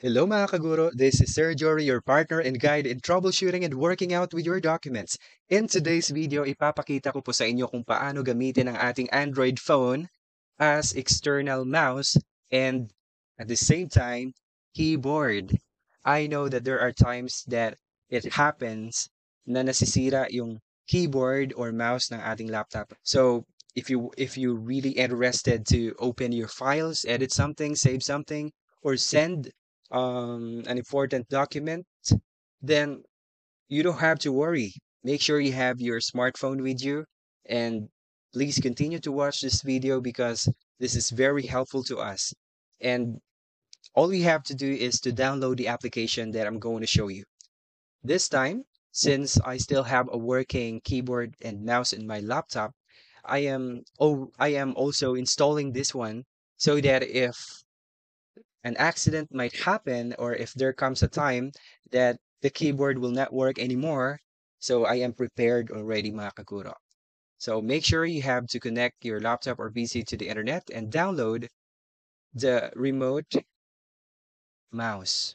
Hello mga kaguro, this is Sir Jory, your partner and guide in troubleshooting and working out with your documents. In today's video, ipapakita ko po sa inyo kung paano gamitin ang ating Android phone as external mouse and at the same time, keyboard. I know that there are times that it happens na nasisira yung keyboard or mouse ng ating laptop. So, if you really interested to open your files, edit something, save something, or send an important document, then you don't have to worry. Make sure you have your smartphone with you and please continue to watch this video because this is very helpful to us. And all you have to do is to download the application that I'm going to show you. This time, since I still have a working keyboard and mouse in my laptop, I am also installing this one so that if an accident might happen or if there comes a time that the keyboard will not work anymore, so I am prepared already mga kaguro. So make sure you have to connect your laptop or PC to the internet and download the remote mouse.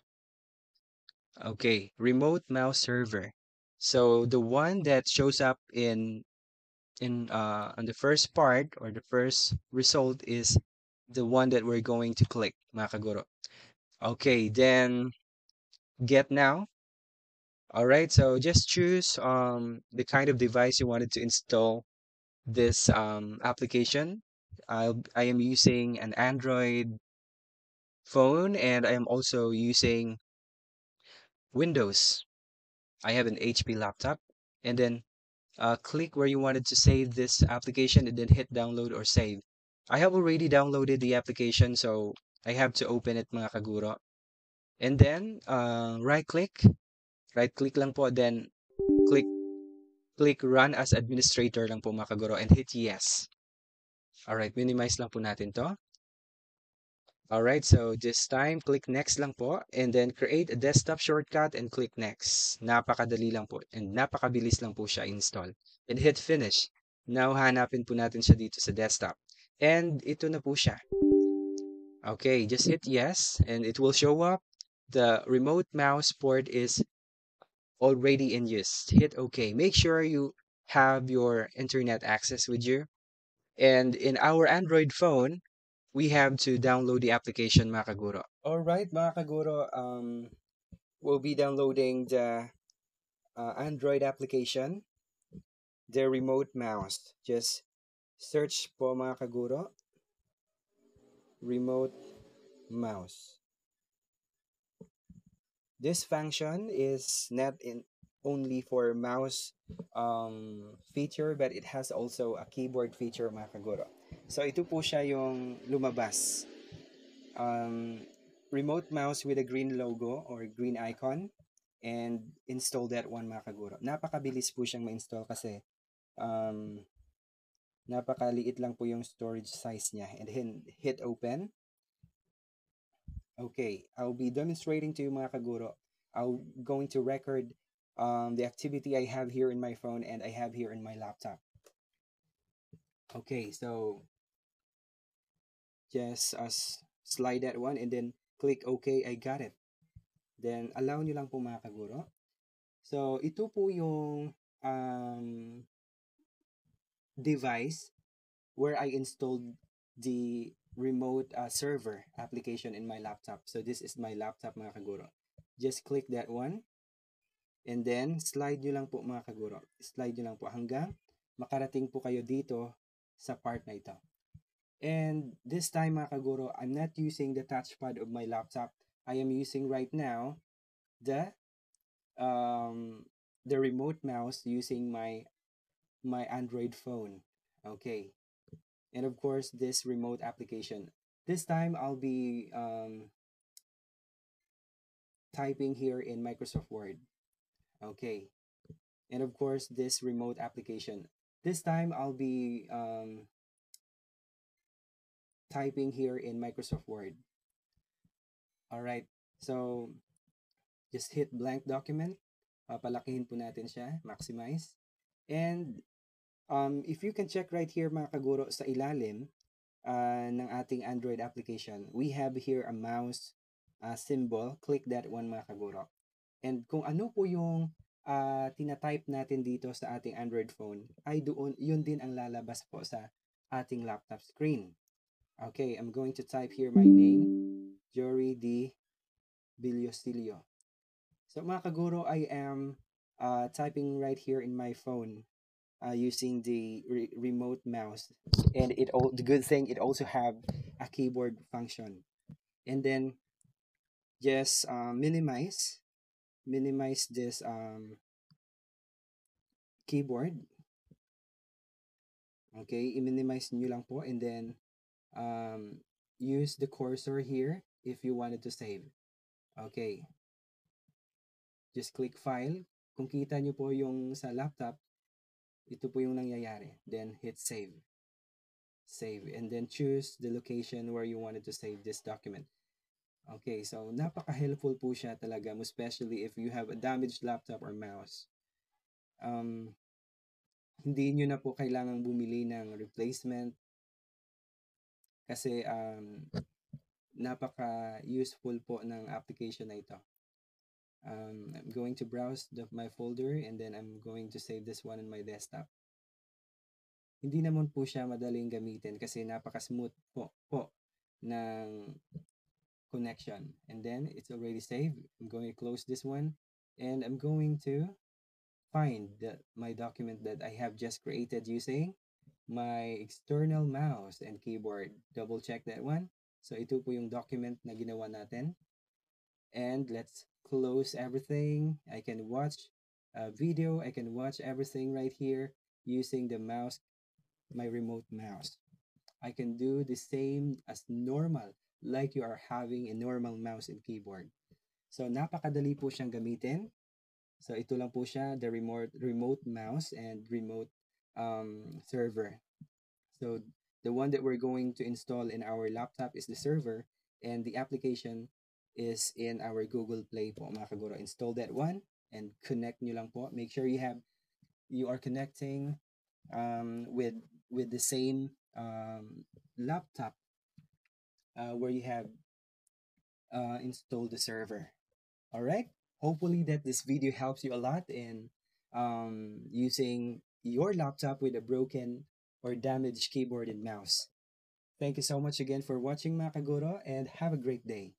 Okay, remote mouse server. So the one that shows up in on the first part or the first result is the one that we're going to click mga kaguro. Okay, then get now. All right, so just choose the kind of device you wanted to install this application. I am using an Android phone and I am also using Windows. I have an HP laptop and then click where you wanted to save this application and then hit download or save. I have already downloaded the application so I have to open it mga kaguro. And then right click lang po then click click run as administrator lang po mga kaguro and hit yes. Alright, minimize lang po natin to. Alright, so this time, click next lang po and then create a desktop shortcut and click next. Napakadali lang po and napakabilis lang po siya install. And hit finish. Now, hanapin po natin siya dito sa desktop. And ito na po siya. Okay, just hit yes and it will show up. The remote mouse port is already in use. Hit OK. Make sure you have your internet access with you. And in our Android phone, we have to download the application mga kaguro. All right, mga kaguro, we'll be downloading the Android application, the remote mouse. Just search po mga kaguro, remote mouse. This function is not in only for mouse feature but it has also a keyboard feature mga kaguro. So ito po siya yung lumabas. Remote mouse with a green logo or green icon and install that one mga kaguro. Napakabilis po siyang ma-install kasi um, napakaliit lang po yung storage size niya and then hit open. Okay, I'll be demonstrating to you mga kaguro. I'm going to record the activity I have here in my phone and I have here in my laptop. Okay, so just slide that one and then click OK, I got it. Then allow nyo lang po mga kaguro. So ito po yung device where I installed the remote server application in my laptop. So this is my laptop mga kaguro. Just click that one and then slide nyo lang po mga kaguro. Slide nyo lang po hanggang makarating po kayo dito sa part na ito. And this time mga kaguro, I'm not using the touchpad of my laptop. I am using right now the remote mouse using my Android phone. Okay. And of course, this remote application. This time, I'll be typing here in Microsoft Word. Okay. And of course, this remote application. This time, I'll be typing here in Microsoft Word. All right. So, just hit blank document. Palakihin po natin siya. Maximize. And if you can check right here mga kaguro sa ilalim ng ating Android application, we have here a mouse symbol, click that one mga kaguro. And kung ano po yung tinatype natin dito sa ating Android phone, ay doon, yun din ang lalabas po sa ating laptop screen. Okay, I'm going to type here my name, Jory D. Biliosilio. So mga kaguro, I am typing right here in my phone using the remote mouse, and the good thing, it also have a keyboard function. And then just minimize this keyboard. Okay, i-minimize nyo lang po, and then use the cursor here if you wanted to save. Okay, just click file. Kung kita nyo po yung sa laptop, ito po yung nangyayari. Then hit save. Save, and then choose the location where you wanted to save this document. Okay, so napaka-helpful po siya talaga, especially if you have a damaged laptop or mouse. Hindi nyo na po kailangang bumili ng replacement kasi napaka-useful po ng application na ito. I'm going to browse my folder, and then I'm going to save this one on my desktop. Hindi naman po siya madaling gamitin kasi napaka-smooth po ng connection. And then it's already saved. I'm going to close this one, and I'm going to find my document that I have just created using my external mouse and keyboard. Double check that one. So ito po yung document na ginawa natin. And let's close everything. I can watch a video. I can watch everything right here using the mouse, my remote mouse. I can do the same as normal, like you are having a normal mouse and keyboard. So napakadali po siyang gamitin. So ito lang po siya, the remote mouse and remote server. So the one that we're going to install in our laptop is the server, and the application is in our Google Play po mga kaguro. Install that one and connect nyo lang po. Make sure you are connecting with the same laptop where you have installed the server. All right. Hopefully that this video helps you a lot in using your laptop with a broken or damaged keyboard and mouse. Thank you so much again for watching mga kaguro, and have a great day.